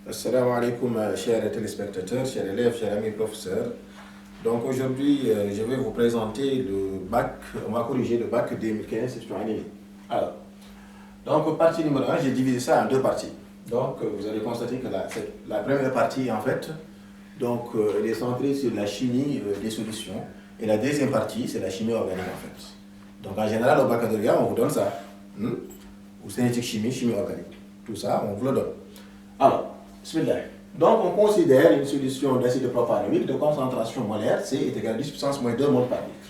Assalamu alaikum, chers téléspectateurs, chers élèves, chers amis professeurs. Donc aujourd'hui, je vais vous présenter le bac, on va corriger le bac 2015 sur animé. Alors, donc partie numéro 1, j'ai divisé ça en deux parties. Donc vous allez constater que la première partie, en fait, donc, elle est centrée sur la chimie des solutions. Et la deuxième partie, c'est la chimie organique, en fait. Donc en général, au baccalauréat, on vous donne ça. Ou synthétique chimie, chimie organique. Tout ça, on vous le donne. Alors, bismillah. Donc, on considère une solution d'acide propanoïque de concentration molaire, C est égal à 10 puissance moins 2 mol par litre.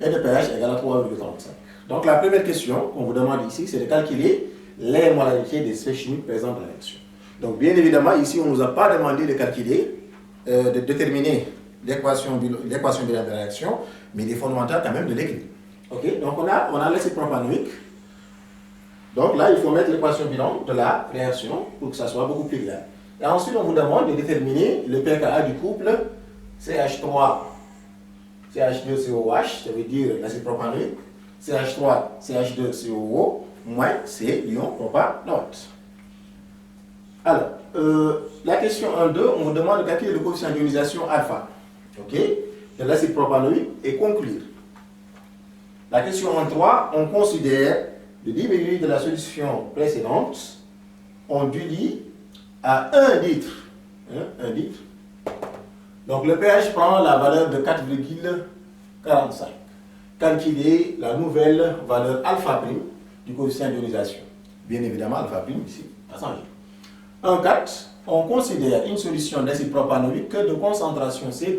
Et de pH égale à 3,35. Donc, la première question qu'on vous demande ici, c'est de calculer les molarités des espèces chimiques présentes dans la réaction. Donc, bien évidemment, ici, on ne nous a pas demandé de calculer, de déterminer l'équation bilan de la réaction, mais il est fondamental quand même de l'écrire. Ok, donc on a l'acide propanoïque. Donc là, il faut mettre l'équation bilan de la réaction pour que ça soit beaucoup plus clair. Et ensuite, on vous demande de déterminer le pKa du couple CH3, CH2COH, ça veut dire l'acide propanoïque, CH3, CH2COO, moins C, ion propanoate. Alors, la question 1-2, on vous demande de calculer le coefficient d'ionisation alpha, ok, de l'acide propanoïque et conclure. La question 1-3, on considère le 10 ml de la solution précédente, on dilué à 1 litre. 1 litre. Donc le pH prend la valeur de 4,45. Calculer la nouvelle valeur alpha prime du coefficient d'ionisation. Bien évidemment, alpha prime ici a changé. 1,4. On considère une solution d'acide propanoïque de concentration C'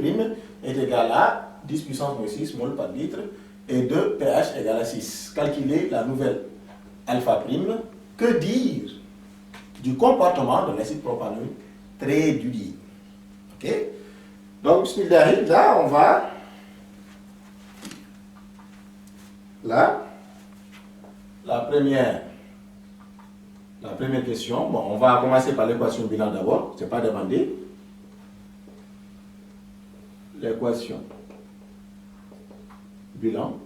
est égale à 10 puissance moins 6 mol par litre et de pH égale à 6. Calculer la nouvelle alpha prime. Que dire du comportement de l'acide propanoïque très dilué? Ok? Donc, bismillah, là, on va. Là, la première question. Bon, on va commencer par l'équation bilan d'abord. Ce n'est pas demandé. L'équation bilan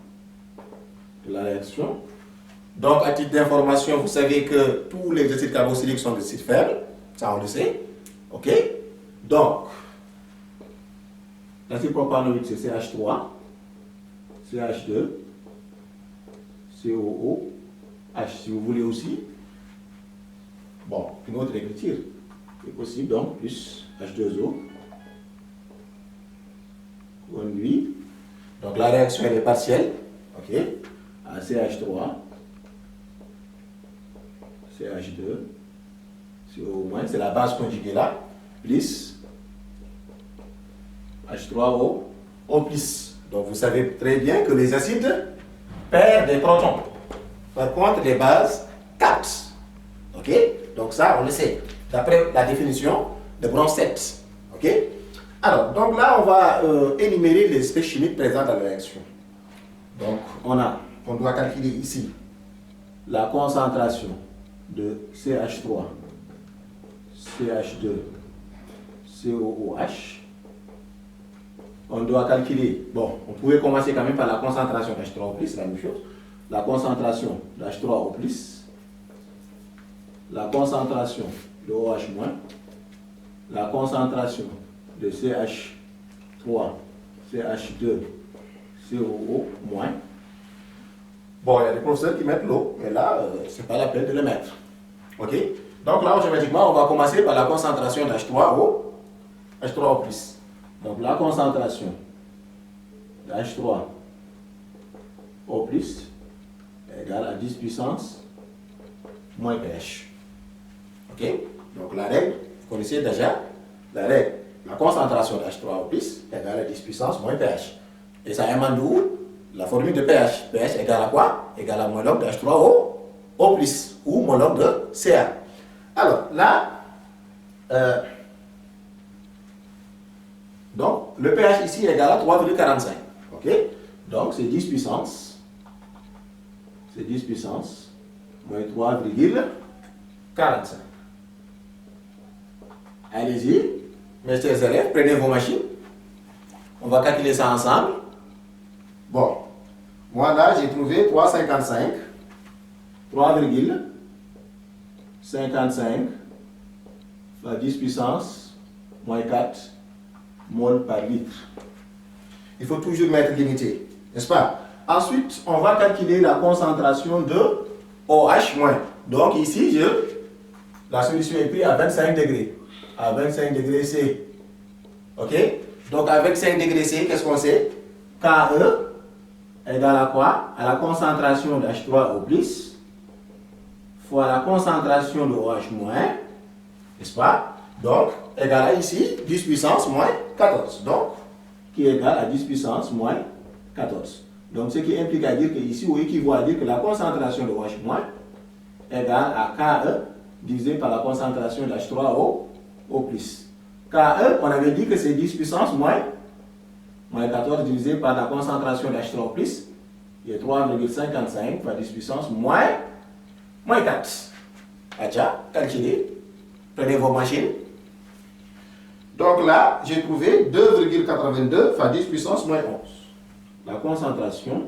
de la réaction. Donc, à titre d'information, vous savez que tous les acides carboxyliques sont des acides faibles. Ça, on le sait. OK? Donc, l'acide propanoïque, c'est CH3, CH2, COO, H, si vous voulez aussi. Bon, une autre écriture est possible, donc, plus H2O. Conduit. Donc, la réaction, elle est partielle. OK? À CH3. CH2, CO-, c'est la base conjuguée là, plus H3O, O+. Donc vous savez très bien que les acides perdent des protons. Par contre, les bases captent. Ok? Donc ça, on le sait, d'après la définition de Bronsted. Ok? Alors, donc là, on va énumérer les espèces chimiques présentes dans la réaction. Donc, on doit calculer ici la concentration de CH3, CH2, COOH. On doit calculer, bon, on pouvait commencer quand même par la concentration d'H3O+, c'est la même chose. La concentration d'H3O+, la concentration de OH-, la concentration de CH3, CH2, COO-. Bon, il y a des professeurs qui mettent l'eau, mais là, ce n'est pas la peine de le mettre. OK? Donc là, automatiquement, on va commencer par la concentration d'H3O, H3O+. Donc la concentration d'H3O+ est égale à 10 puissance moins pH. OK? Donc la règle, vous connaissez déjà la règle. La concentration d'H3O+ est égale à 10 puissance moins pH. Et ça émane d'où? La formule de pH. pH égale à quoi? Égale à moins log de H3O, O+, ou moins log de Ca. Alors, là, donc, le pH ici est égal à 3,45. OK? Donc, c'est 10 puissance. C'est 10 puissance moins 3,45. Allez-y, mes chers élèves, prenez vos machines. On va calculer ça ensemble. Bon, moi là, j'ai trouvé 3,55. 3,55 fois 10 puissance moins 4 mol par litre. Il faut toujours mettre limité, n'est-ce pas? Ensuite, on va calculer la concentration de OH-. Donc ici, la solution est prise à 25 degrés. À 25 degrés C. Ok? Donc avec 5 degrés C, qu'est-ce qu'on sait? KE égale à quoi? À la concentration de H3O plus fois la concentration de OH-, n'est-ce pas? Donc, égale à ici 10 puissance moins 14. Donc, qui est égal à 10 puissance moins 14. Donc, ce qui implique à dire que ici, ou équivaut à dire que la concentration de OH- égale à KE divisé par la concentration de H3O plus. KE, on avait dit que c'est 10 puissance moins 14 divisé par la concentration de H3O plus, qui est 3,55 fois 10 puissance moins 4. Acha, calculez. Prenez vos machines. Donc là, j'ai trouvé 2,82 fois 10 puissance moins 11. La concentration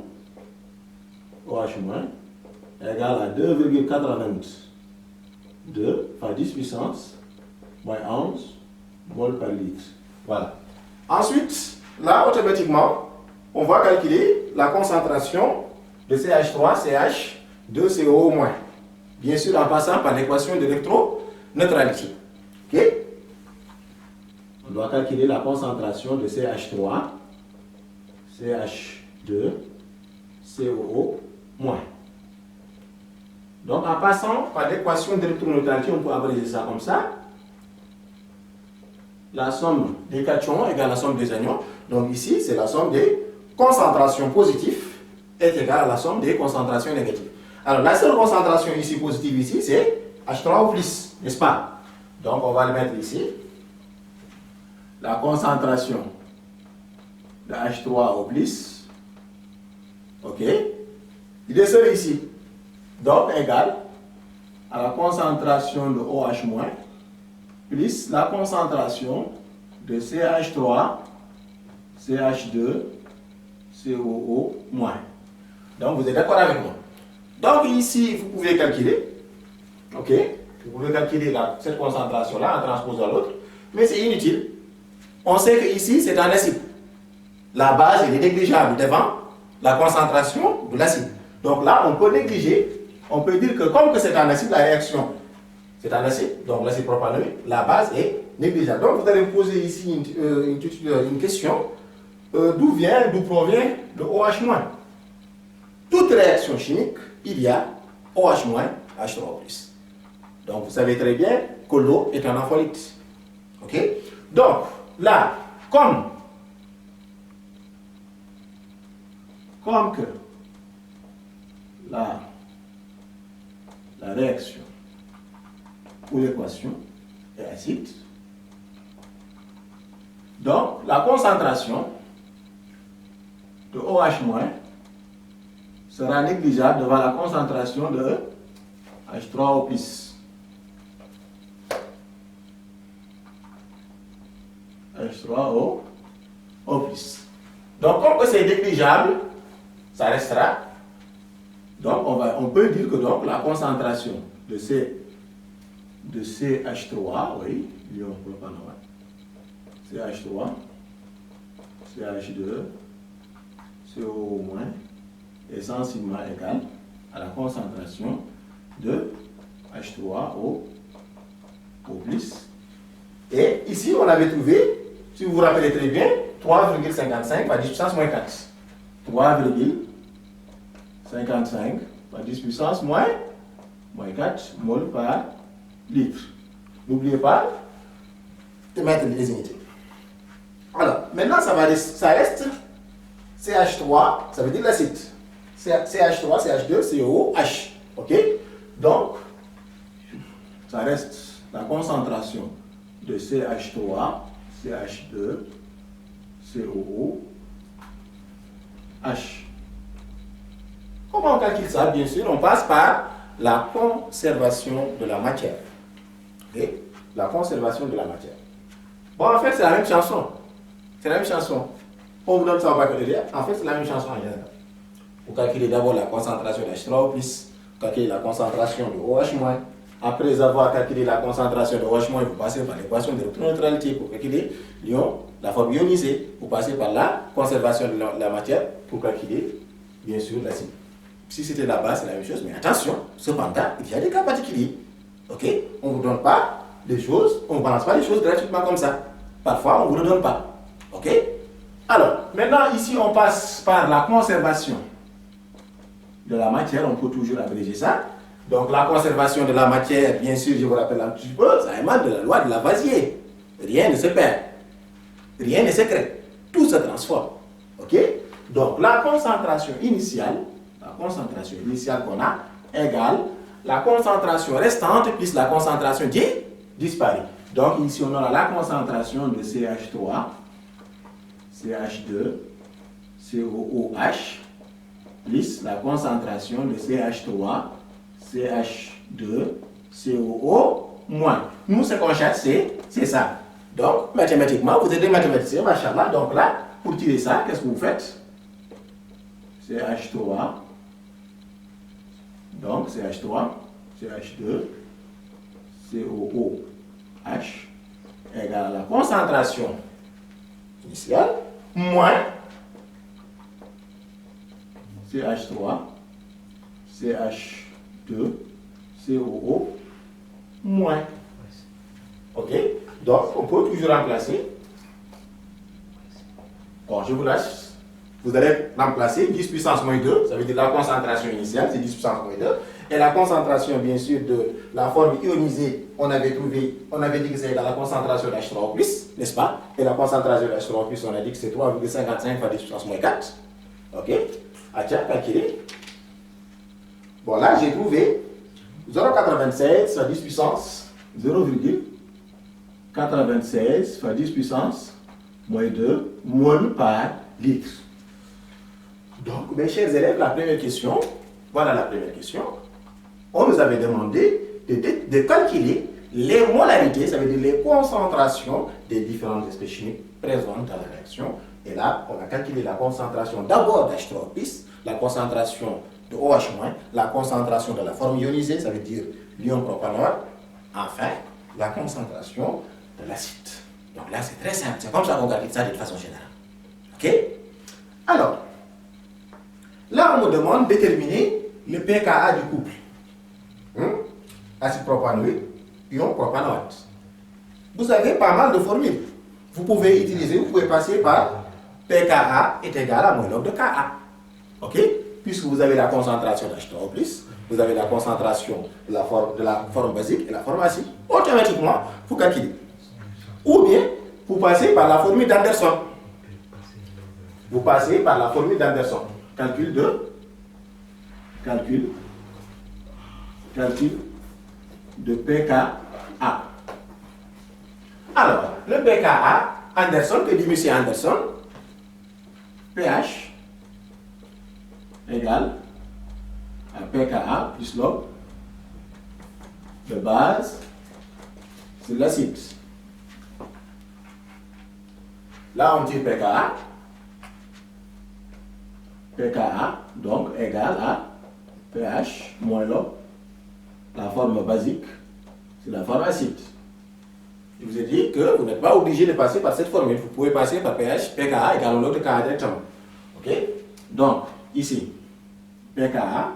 OH- égale à 2,82 fois 10 puissance moins 11 mol par litre. Voilà. Ensuite, là, automatiquement, on va calculer la concentration de CH3, CH, 2CO-. Bien sûr, en passant par l'équation d'électroneutralité. Ok? On doit calculer la concentration de CH3, CH2, COO-. Donc, en passant par l'équation d'électroneutralité, on peut abréger ça comme ça. La somme des cations égale à la somme des anions. Donc, ici, c'est la somme des concentrations positives est égale à la somme des concentrations négatives. Alors, la seule concentration ici positive, ici, c'est H3O+, n'est-ce pas? Donc, on va le mettre ici. La concentration de H3O+, ok, il est seul ici. Donc, égal à la concentration de OH- plus la concentration de CH3, CH2, COO-. Donc, vous êtes d'accord avec moi? Donc, ici, vous pouvez calculer. Ok? Vous pouvez calculer cette concentration-là en transposant l'autre. Mais c'est inutile. On sait que ici, c'est un acide. La base, elle est négligeable devant la concentration de l'acide. Donc là, on peut négliger. On peut dire que comme que c'est un acide, la réaction, c'est un acide, donc l'acide propanoïque, la base est négligeable. Donc vous allez me poser ici une question. D'où provient le OH-? Toute réaction chimique, il y a OH-, H3O+. Donc vous savez très bien que l'eau est un ampholyte. Ok? Donc là, comme que la réaction ou l'équation est acide, donc la concentration de OH- sera négligeable devant la concentration de H3O+. H3O+. Donc, comme c'est négligeable, ça restera. Donc, on peut dire que donc, la concentration de CH3, oui, ion propanoate, CH3, CH2, CO- est sensiblement égal à la concentration de H3O+. Et ici, on avait trouvé, si vous vous rappelez très bien, 3,55 par 10 puissance moins 4. 3,55 par 10 puissance moins 4 mol par litre. N'oubliez pas de mettre les unités. Alors, maintenant, ça reste CH3, ça veut dire l'acide. CH3, CH2, COH. Ok? Donc, ça reste la concentration de CH3, CH2, COOH. Comment on calcule ça? Bien sûr, on passe par la conservation de la matière. Ok? La conservation de la matière. Bon, en fait, c'est la même chanson. C'est la même chanson. On vous donne ça au baccalauréat. En fait, c'est la même chanson en général. Vous calculez d'abord la concentration de H3O+, vous calculez la concentration de OH-, Après avoir calculé la concentration de OH-, vous passez par l'équation de neutralité pour calculer l'ion, la forme ionisée. Vous passez par la conservation de la matière pour calculer, bien sûr, l'acide. Si c'était la base, c'est la même chose, mais attention, cependant, il y a des cas particuliers. Ok? On ne vous donne pas des choses, on ne balance pas les choses gratuitement comme ça. Parfois, on ne vous le donne pas. Ok? Alors, maintenant, ici, on passe par la conservation de la matière. On peut toujours abréger ça. Donc, la conservation de la matière, bien sûr, je vous rappelle un petit peu, ça émane de la loi de Lavoisier. Rien ne se perd. Rien ne se crée. Tout se transforme. Ok? Donc, la concentration initiale qu'on a égale la concentration restante plus la concentration disparue. Donc, ici, on aura la concentration de CH3, CH2, COOH, plus la concentration de CH3, CH2, COO moins. Nous, ce qu'on cherche, c'est ça. Donc, mathématiquement, vous êtes des mathématiciens, machallah. Donc là, pour tirer ça, qu'est-ce que vous faites? CH3, donc CH3, CH2, COOH égale à la concentration initiale moins CH3, CH2, COO moins. Ok? Donc, on peut toujours remplacer. Bon, je vous lâche. Vous allez remplacer 10 puissance moins 2, ça veut dire la concentration initiale, c'est 10 puissance moins 2. Et la concentration, bien sûr, de la forme ionisée, on avait dit que c'est la concentration d'H3+, n'est-ce pas? Et la concentration d'H3+, on a dit que c'est 3,55 fois 10 puissance moins 4. Ok? Ah tiens, calculez. Bon, là, j'ai trouvé 0,96 fois 10 puissance 0,96 fois 10 puissance moins 2 mol par litre. Donc, mes chers élèves, la première question, voilà la première question. On nous avait demandé de calculer les molarités, ça veut dire les concentrations des différentes espèces chimiques présentes dans la réaction. Et là, on a calculé la concentration d'abord d'H3+, la concentration de OH-, la concentration de la forme ionisée, ça veut dire l'ion propanol, enfin, la concentration de l'acide. Donc là, c'est très simple, c'est comme ça qu'on calcule ça de façon générale. Ok? Alors, là, on me demande de déterminer le pKa du couple. Acide propanoïque, ion propanoate. Vous avez pas mal de formules. Vous pouvez passer par pKa est égal à moins log de Ka. Ok? Puisque vous avez la concentration d'H3+, vous avez la concentration de la forme basique et la forme acide. Automatiquement, vous calculez. Ou bien, vous passez par la formule d'Anderson. Vous passez par la formule d'Anderson. Calcul de pKa. Alors, le pKa, Anderson, que dit M. Anderson, pH égale à pKa plus log de base sur l'acide. Là, on dit pKa donc égale à pH moins log la forme basique sur la forme acide. Je vous ai dit que vous n'êtes pas obligé de passer par cette formule. Vous pouvez passer par pKa égale au log de Ka directement. Ok? Donc, ici, pKa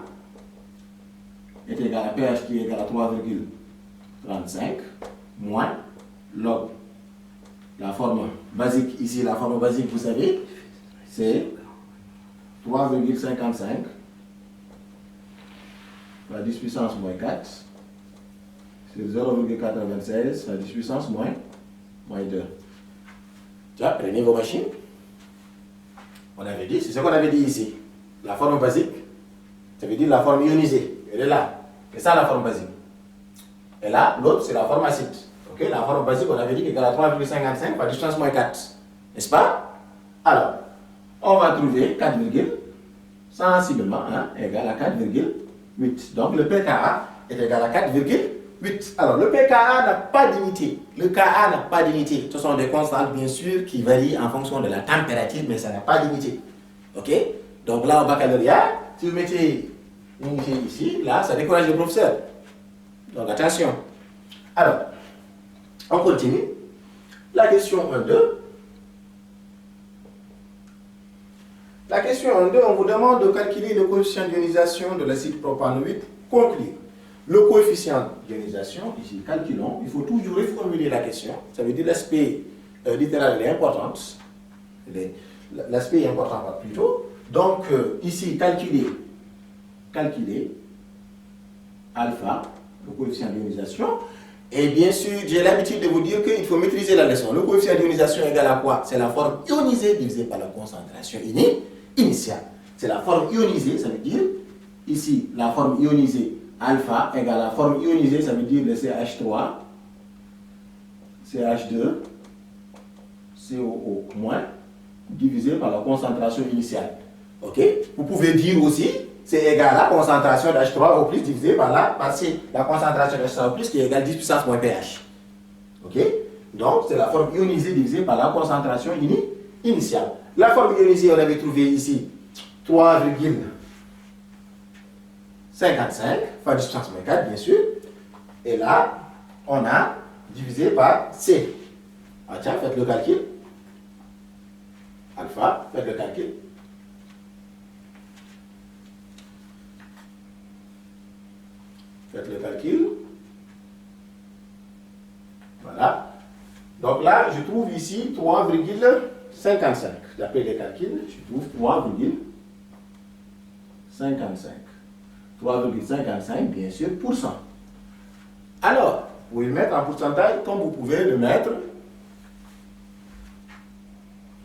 est égal à pH qui est égal à 3,35 moins log la forme basique. Ici, la forme basique, vous savez, c'est 3,55 fois 10 puissance moins 4, c'est 0,96 fois 10 puissance moins 2. Tiens, prenez vos machines. On avait dit, c'est ce qu'on avait dit ici. La forme basique, ça veut dire la forme ionisée. Elle est là. C'est ça la forme basique. Et là, l'autre, c'est la forme acide. Ok, la forme basique, on avait dit qu'elle est à 3,55 fois 10 puissance moins 4. N'est-ce pas? Alors, on va trouver 4, sensiblement égal à 4,8. Donc le pKa est égal à 4,8. Alors le pKa n'a pas d'unité. Le Ka n'a pas d'unité. Ce sont des constantes bien sûr qui varient en fonction de la température, mais ça n'a pas d'unité. Ok? Donc là au baccalauréat, si vous mettez une unité ici, là ça décourage le professeur. Donc attention. Alors, on continue. La question 1-2. La question 1-2, on vous demande de calculer le coefficient d'ionisation de l'acide propanoïque. Conclure. Le coefficient d'ionisation, ici, calculons. Il faut toujours reformuler la question. Ça veut dire l'aspect littéral est important. L'aspect est important plutôt. Donc, ici, calculer alpha, le coefficient d'ionisation. Et bien sûr, j'ai l'habitude de vous dire qu'il faut maîtriser la leçon. Le coefficient d'ionisation égale à quoi? C'est la forme ionisée divisée par la concentration initiale. C'est la forme ionisée, ça veut dire, ici, la forme ionisée alpha égale à la forme ionisée, ça veut dire le CH3, CH2, COO moins, divisé par la concentration initiale. Ok? Vous pouvez dire aussi, c'est égal à la concentration d'H3O plus divisé par la C. La concentration d'H3O plus qui est égale 10 puissance moins pH. Ok? Donc, c'est la forme ionisée divisée par la concentration initiale. La forme ionisée, on avait trouvé ici 3,55 fois 10 puissance moins 4, bien sûr. Et là, on a divisé par C. Ah tiens, faites le calcul. Alpha, faites le calcul. Faites le calcul. Voilà. Donc là, je trouve ici 3,55. D'après les calculs, je trouve 3,55. 3,55, bien sûr, pour cent. Alors, vous pouvez le mettre en pourcentage comme vous pouvez le mettre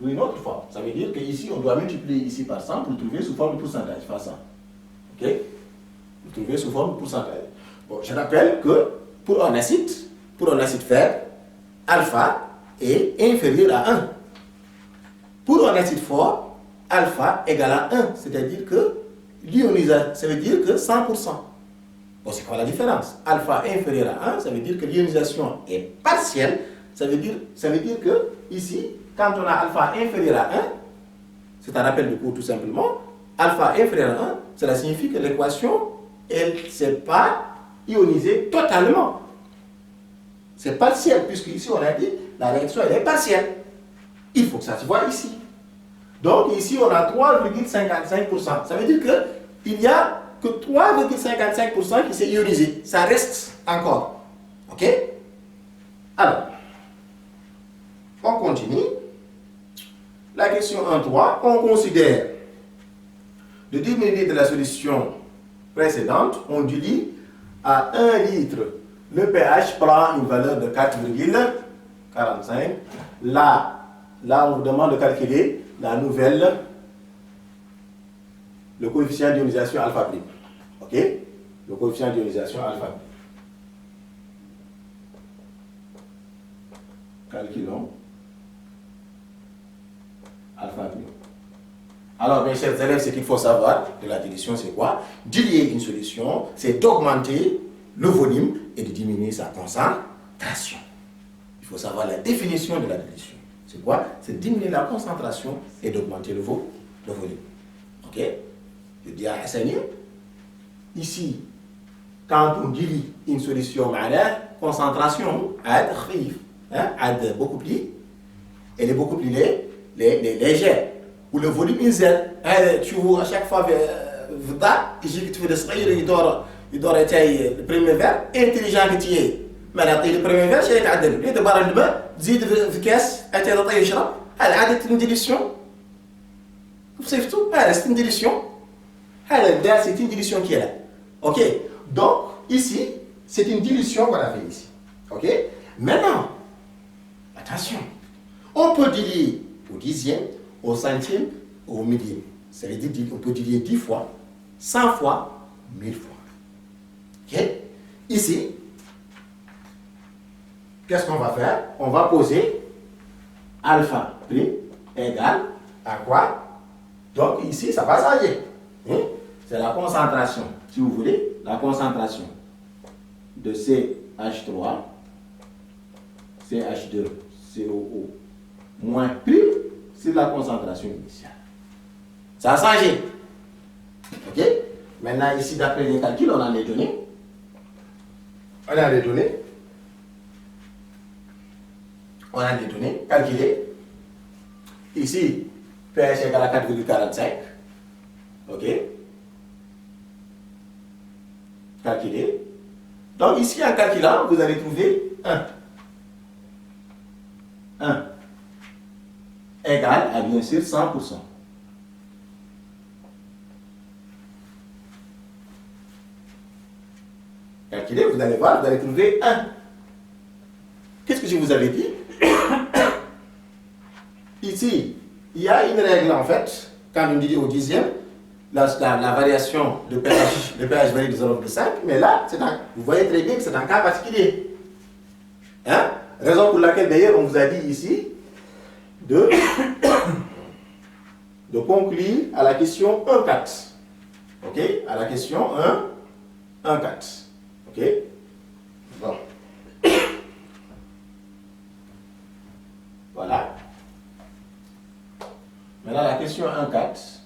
sous une autre forme. Ça veut dire qu'ici, on doit multiplier ici par 100 pour le trouver sous forme de pourcentage. Pas ça. OK? Vous trouvez sous forme de pourcentage. Bon, je rappelle que pour un acide faible, alpha est inférieur à 1. Pour un acide fort, alpha égale à 1. C'est-à-dire que l'ionisation, ça veut dire que 100%. Bon, c'est quoi la différence? Alpha inférieur à 1, ça veut dire que l'ionisation est partielle. Ça veut dire que ici, quand on a alpha inférieur à 1, c'est un rappel de cours tout simplement, alpha inférieur à 1, cela signifie que l'équation, elle ne s'est pas ionisée totalement. C'est partiel, puisque ici on a dit la réaction elle est partielle. Il faut que ça se voit ici. Donc ici on a 3,55%. Ça veut dire qu'il n'y a que 3,55% qui s'est ionisé. Ça reste encore. OK? Alors, on continue. La question 1.3, on considère de 10 ml de la solution précédente, on dilue à 1 litre. Le pH prend une valeur de 4,45. Là, on vous demande de calculer la nouvelle, le coefficient d'ionisation alpha prime. OK? Le coefficient d'ionisation alpha prime. Calculons alpha prime. Alors, mes chers élèves, ce qu'il faut savoir de la dilution, c'est quoi? Diluer une solution, c'est d'augmenter le volume et de diminuer sa concentration. Il faut savoir la définition de la dilution. C'est quoi? C'est diminuer la concentration et d'augmenter le volume. OK? Je dis à Hassani, ici, quand on dilue une solution, la concentration est beaucoup plus, elle est beaucoup plus légère. Ou le volume inzal. Tu vois, à chaque fois, tu fais des صغير يدور le premier verre intelligent que tu es. ما نعطيه le premier verre شيء يتعدل ليه دبر الماء تزيد في كاس حتى يعطيه يشرب. هذا عادة الديليسيون. صيفتو هذا c'est une dilution. هذا c'est une dilution qui est là. OK? Donc ici, c'est une dilution qu'on a fait ici. OK? Maintenant, attention. On peut diluer au dixième, au centième, au millième. Ça veut dire qu'on peut diluer 10 fois, 100 fois, 1000 fois. OK? Ici, qu'est-ce qu'on va faire? On va poser alpha prime égale à quoi? Donc ici, ça va changer. Hein? C'est la concentration, si vous voulez, la concentration de CH3, CH2, COO moins prime, c'est la concentration initiale. Ça a changé. OK? Maintenant, ici, d'après les calculs, on a les données. On a des données. On a des données calculées. Ici, pH égale à 4,45. OK. Calculé. Donc ici, en calculant, vous allez trouver 1. 1 égale à bien sûr 100%. Calculez, vous allez voir, vous allez trouver 1. Qu'est-ce que je vous avais dit? Ici, il y a une règle en fait, quand on dit au dixième, la variation de pH, le pH varie de 0,5, mais là, vous voyez très bien que c'est un cas particulier. Hein? Raison pour laquelle d'ailleurs on vous a dit ici de conclure à la question 1,4. Ok? À la question 1,4. Ok? Bon. Voilà. Maintenant, la question 1,4.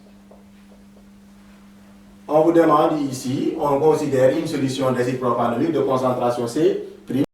On vous demande ici, on considère une solution d'acide propanolique de concentration C